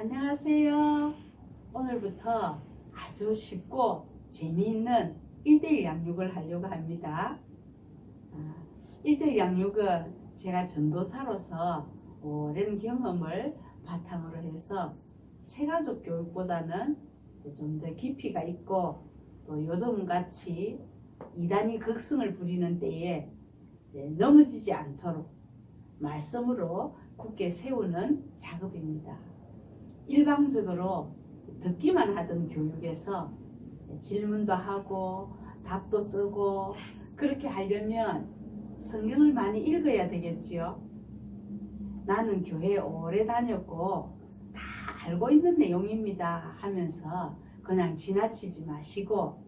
안녕하세요. 오늘부터 아주 쉽고 재미있는 1대1 양육을 하려고 합니다. 1대1 양육은 제가 전도사로서 오랜 경험을 바탕으로 해서 새가족 교육보다는 좀 더 깊이가 있고 또 요즘같이 이단이 극성을 부리는 때에 넘어지지 않도록 말씀으로 굳게 세우는 작업입니다. 일방적으로 듣기만 하던 교육에서 질문도 하고 답도 쓰고 그렇게 하려면 성경을 많이 읽어야 되겠지요. 나는 교회 오래 다녔고 다 알고 있는 내용입니다 하면서 그냥 지나치지 마시고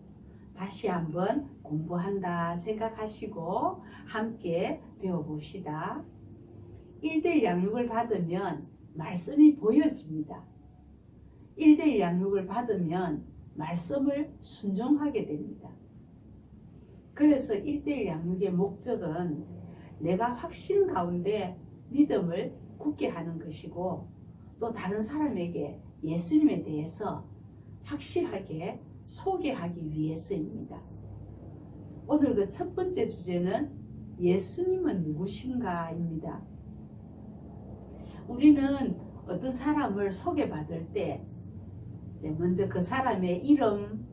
다시 한번 공부한다 생각하시고 함께 배워봅시다. 1대1 양육을 받으면 말씀이 보여집니다. 1대1 양육을 받으면 말씀을 순종하게 됩니다. 그래서 1대1 양육의 목적은 내가 확신 가운데 믿음을 굳게 하는 것이고 또 다른 사람에게 예수님에 대해서 확실하게 소개하기 위해서입니다. 오늘 그 첫 번째 주제는 예수님은 누구신가입니다. 우리는 어떤 사람을 소개받을 때 먼저 그 사람의 이름,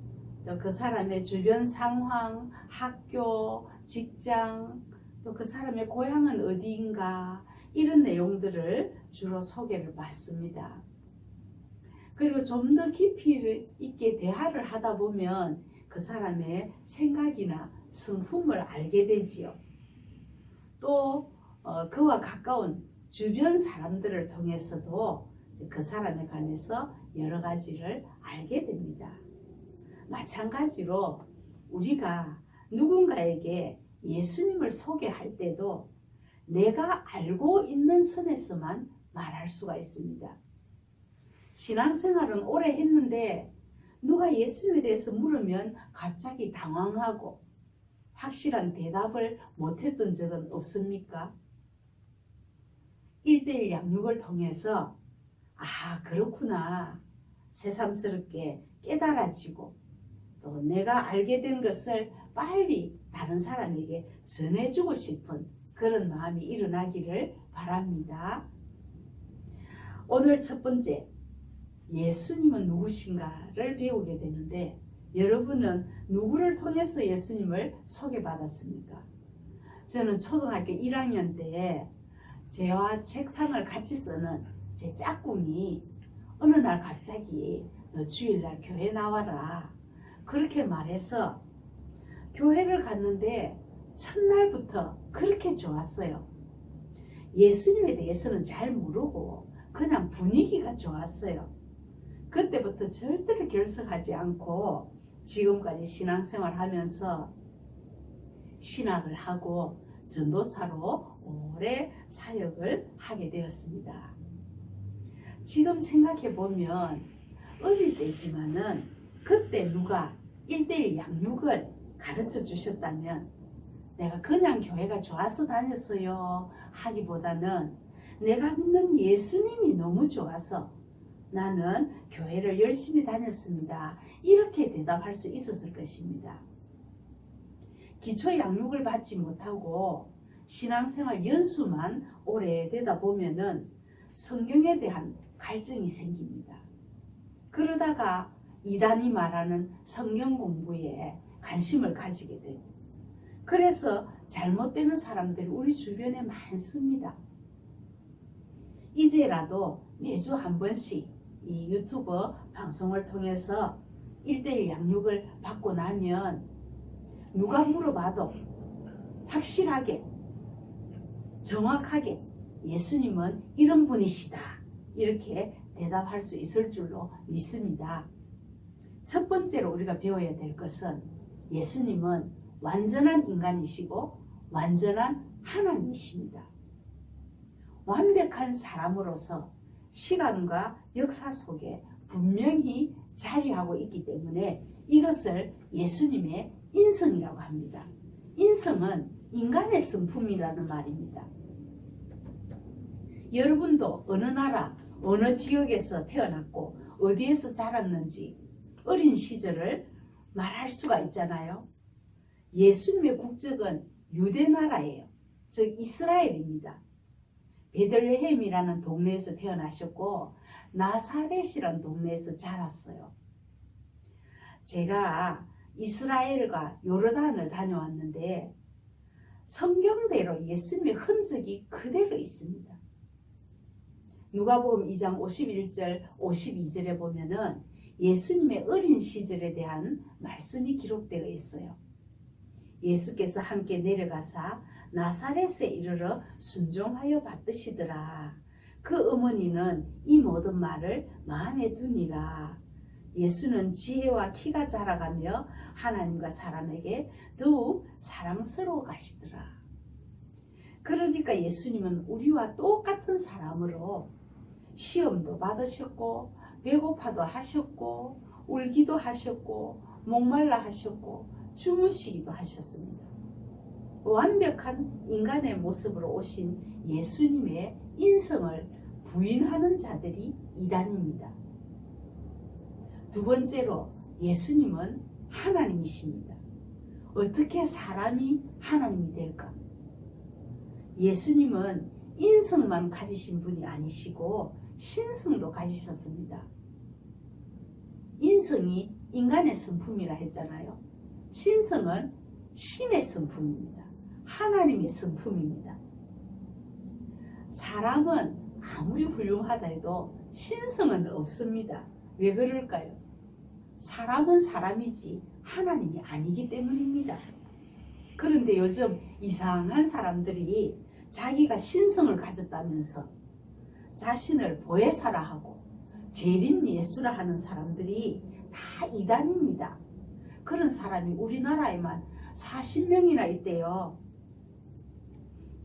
또 그 사람의 주변 상황, 학교, 직장, 또 그 사람의 고향은 어디인가 이런 내용들을 주로 소개를 받습니다. 그리고 좀 더 깊이 있게 대화를 하다 보면 그 사람의 생각이나 성품을 알게 되지요. 또 그와 가까운 주변 사람들을 통해서도 그 사람에 관해서 여러 가지를 알게 됩니다. 마찬가지로 우리가 누군가에게 예수님을 소개할 때도 내가 알고 있는 선에서만 말할 수가 있습니다. 신앙생활은 오래 했는데 누가 예수님에 대해서 물으면 갑자기 당황하고 확실한 대답을 못했던 적은 없습니까? 1대1 양육을 통해서 그렇구나 새삼스럽게 깨달아지고 또 내가 알게 된 것을 빨리 다른 사람에게 전해주고 싶은 그런 마음이 일어나기를 바랍니다. 오늘 첫 번째 예수님은 누구신가를 배우게 되는데 여러분은 누구를 통해서 예수님을 소개받았습니까? 저는 초등학교 1학년 때 저와 책상을 같이 쓰는 제 짝꿍이 어느 날 갑자기 너 주일날 교회 나와라 그렇게 말해서 교회를 갔는데 첫날부터 그렇게 좋았어요. 예수님에 대해서는 잘 모르고 그냥 분위기가 좋았어요. 그때부터 절대로 결석하지 않고 지금까지 신앙생활 하면서 신학을 하고 전도사로 오래 사역을 하게 되었습니다. 지금 생각해 보면 어릴 때지만은 그때 누가 1대1 양육을 가르쳐 주셨다면 내가 그냥 교회가 좋아서 다녔어요 하기보다는 내가 믿는 예수님이 너무 좋아서 나는 교회를 열심히 다녔습니다. 이렇게 대답할 수 있었을 것입니다. 기초 양육을 받지 못하고 신앙생활 연수만 오래되다 보면은 성경에 대한 갈증이 생깁니다. 그러다가 이단이 말하는 성경 공부에 관심을 가지게 됩니다. 그래서 잘못되는 사람들이 우리 주변에 많습니다. 이제라도 매주 한 번씩 이 유튜브 방송을 통해서 1대1 양육을 받고 나면 누가 물어봐도 확실하게 정확하게 예수님은 이런 분이시다 이렇게 대답할 수 있을 줄로 믿습니다. 첫 번째로 우리가 배워야 될 것은 예수님은 완전한 인간이시고 완전한 하나님이십니다. 완벽한 사람으로서 시간과 역사 속에 분명히 자리하고 있기 때문에 이것을 예수님의 인성이라고 합니다. 인성은 인간의 성품이라는 말입니다. 여러분도 어느 나라, 어느 지역에서 태어났고 어디에서 자랐는지 어린 시절을 말할 수가 있잖아요. 예수님의 국적은 유대 나라예요. 즉 이스라엘입니다. 베들레헴이라는 동네에서 태어나셨고 나사렛이라는 동네에서 자랐어요. 제가 이스라엘과 요르단을 다녀왔는데 성경대로 예수님의 흔적이 그대로 있습니다. 누가복음 2장 51절 52절에 보면은 예수님의 어린 시절에 대한 말씀이 기록되어 있어요. 예수께서 함께 내려가사 나사렛에 이르러 순종하여 받으시더라. 그 어머니는 이 모든 말을 마음에 두니라. 예수는 지혜와 키가 자라가며 하나님과 사람에게 더욱 사랑스러워 가시더라. 그러니까 예수님은 우리와 똑같은 사람으로 시험도 받으셨고 배고파도 하셨고 울기도 하셨고 목말라 하셨고 주무시기도 하셨습니다. 완벽한 인간의 모습으로 오신 예수님의 인성을 부인하는 자들이 이단입니다. 두 번째로 예수님은 하나님이십니다. 어떻게 사람이 하나님이 될까? 예수님은 인성만 가지신 분이 아니시고 신성도 가지셨습니다. 인성이 인간의 성품이라 했잖아요. 신성은 신의 성품입니다. 하나님의 성품입니다. 사람은 아무리 훌륭하다 해도 신성은 없습니다. 왜 그럴까요? 사람은 사람이지 하나님이 아니기 때문입니다. 그런데 요즘 이상한 사람들이 자기가 신성을 가졌다면서 자신을 보혜사라 하고 재림 예수라 하는 사람들이 다 이단입니다. 그런 사람이 우리나라에만 40명이나 있대요.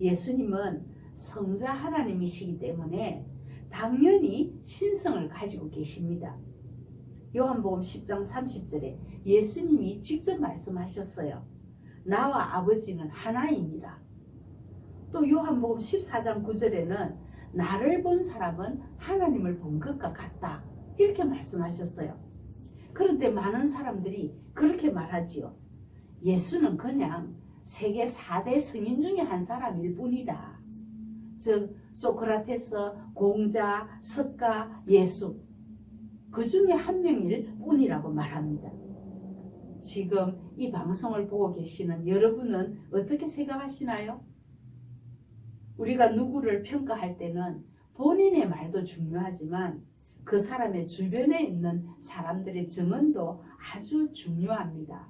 예수님은 성자 하나님이시기 때문에 당연히 신성을 가지고 계십니다. 요한복음 10장 30절에 예수님이 직접 말씀하셨어요. 나와 아버지는 하나이니라. 또 요한복음 14장 9절에는 나를 본 사람은 하나님을 본 것과 같다. 이렇게 말씀하셨어요. 그런데 많은 사람들이 그렇게 말하지요. 예수는 그냥 세계 4대 성인 중에 한 사람일 뿐이다. 즉 소크라테스, 공자, 석가, 예수 그 중에 한 명일 뿐이라고 말합니다. 지금 이 방송을 보고 계시는 여러분은 어떻게 생각하시나요? 우리가 누구를 평가할 때는 본인의 말도 중요하지만 그 사람의 주변에 있는 사람들의 증언도 아주 중요합니다.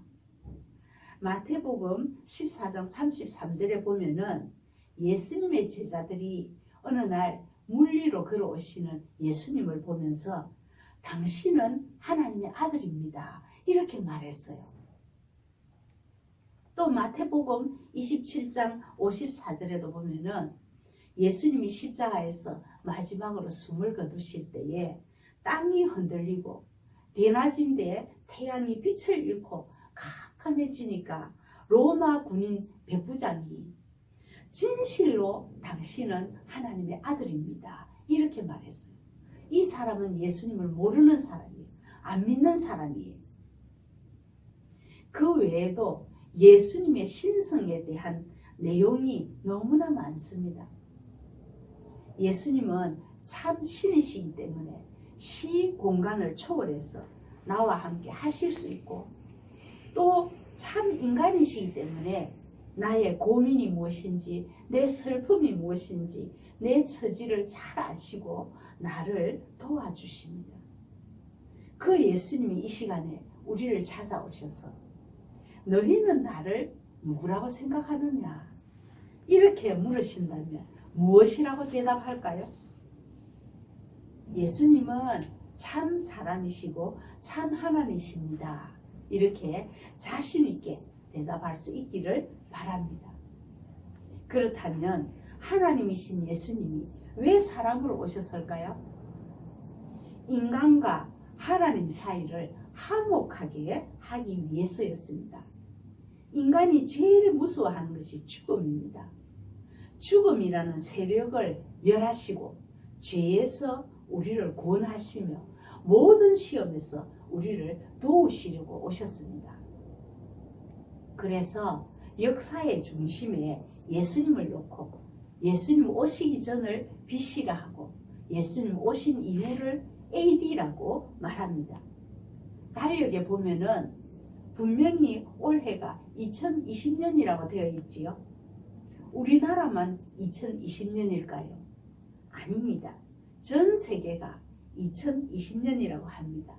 마태복음 14장 33절에 보면은 예수님의 제자들이 어느 날 물리로 걸어오시는 예수님을 보면서 당신은 하나님의 아들입니다. 이렇게 말했어요. 또 마태복음 27장 54절에도 보면은 예수님이 십자가에서 마지막으로 숨을 거두실 때에 땅이 흔들리고 대낮인데 태양이 빛을 잃고 캄캄해지니까 로마 군인 백부장이 진실로 당신은 하나님의 아들입니다. 이렇게 말했어요. 이 사람은 예수님을 모르는 사람이에요. 안 믿는 사람이에요. 그 외에도 예수님의 신성에 대한 내용이 너무나 많습니다. 예수님은 참 신이시기 때문에 시 공간을 초월해서 나와 함께 하실 수 있고 또 참 인간이시기 때문에 나의 고민이 무엇인지 내 슬픔이 무엇인지 내 처지를 잘 아시고 나를 도와주십니다. 그 예수님이 이 시간에 우리를 찾아오셔서 너희는 나를 누구라고 생각하느냐 이렇게 물으신다면 무엇이라고 대답할까요? 예수님은 참 사람이시고 참 하나님이십니다. 이렇게 자신 있게 대답할 수 있기를 바랍니다. 그렇다면 하나님이신 예수님이 왜 사람으로 오셨을까요? 인간과 하나님 사이를 화목하게 하기 위해서였습니다. 인간이 제일 무서워하는 것이 죽음입니다. 죽음이라는 세력을 멸하시고 죄에서 우리를 구원하시며 모든 시험에서 우리를 도우시려고 오셨습니다. 그래서 역사의 중심에 예수님을 놓고 예수님 오시기 전을 BC라 하고 예수님 오신 이후를 AD라고 말합니다. 달력에 보면은 분명히 올해가 2020년이라고 되어 있지요. 우리나라만 2020년일까요? 아닙니다. 전 세계가 2020년이라고 합니다.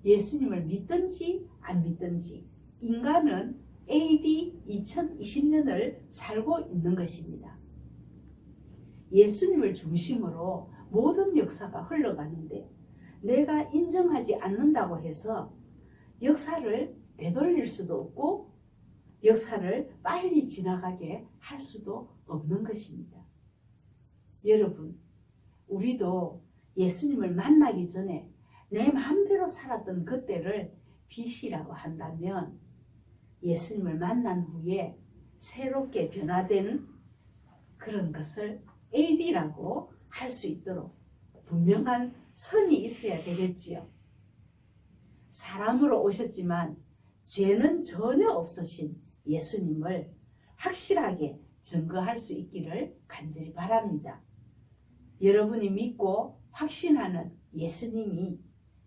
예수님을 믿든지 안 믿든지 인간은 AD 2020년을 살고 있는 것입니다. 예수님을 중심으로 모든 역사가 흘러가는데 내가 인정하지 않는다고 해서 역사를 되돌릴 수도 없고 역사를 빨리 지나가게 할 수도 없는 것입니다. 여러분, 우리도 예수님을 만나기 전에 내 마음대로 살았던 그때를 BC라고 한다면 예수님을 만난 후에 새롭게 변화된 그런 것을 AD라고 할 수 있도록 분명한 선이 있어야 되겠지요. 사람으로 오셨지만 죄는 전혀 없으신 예수님을 확실하게 증거할 수 있기를 간절히 바랍니다. 여러분이 믿고 확신하는 예수님이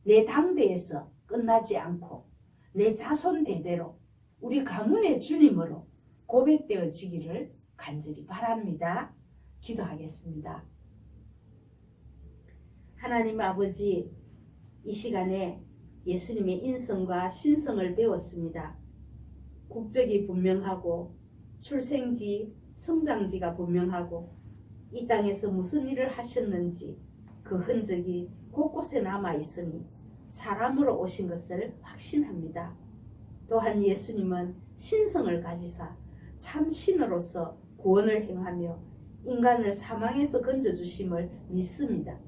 내 당대에서 끝나지 않고 내 자손 대대로 우리 가문의 주님으로 고백되어지기를 간절히 바랍니다. 기도하겠습니다. 하나님 아버지, 이 시간에 예수님의 인성과 신성을 배웠습니다. 국적이 분명하고 출생지, 성장지가 분명하고 이 땅에서 무슨 일을 하셨는지 그 흔적이 곳곳에 남아 있으니 사람으로 오신 것을 확신합니다. 또한 예수님은 신성을 가지사 참 신으로서 구원을 행하며 인간을 사망에서 건져주심을 믿습니다.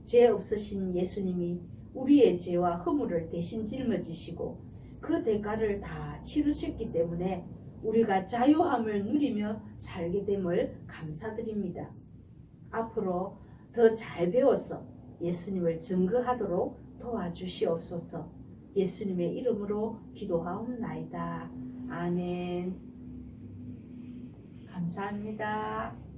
죄 없으신 예수님이 우리의 죄와 허물을 대신 짊어지시고 그 대가를 다 치르셨기 때문에 우리가 자유함을 누리며 살게 됨을 감사드립니다. 앞으로 더 잘 배워서 예수님을 증거하도록 도와주시옵소서. 예수님의 이름으로 기도하옵나이다. 아멘. 감사합니다.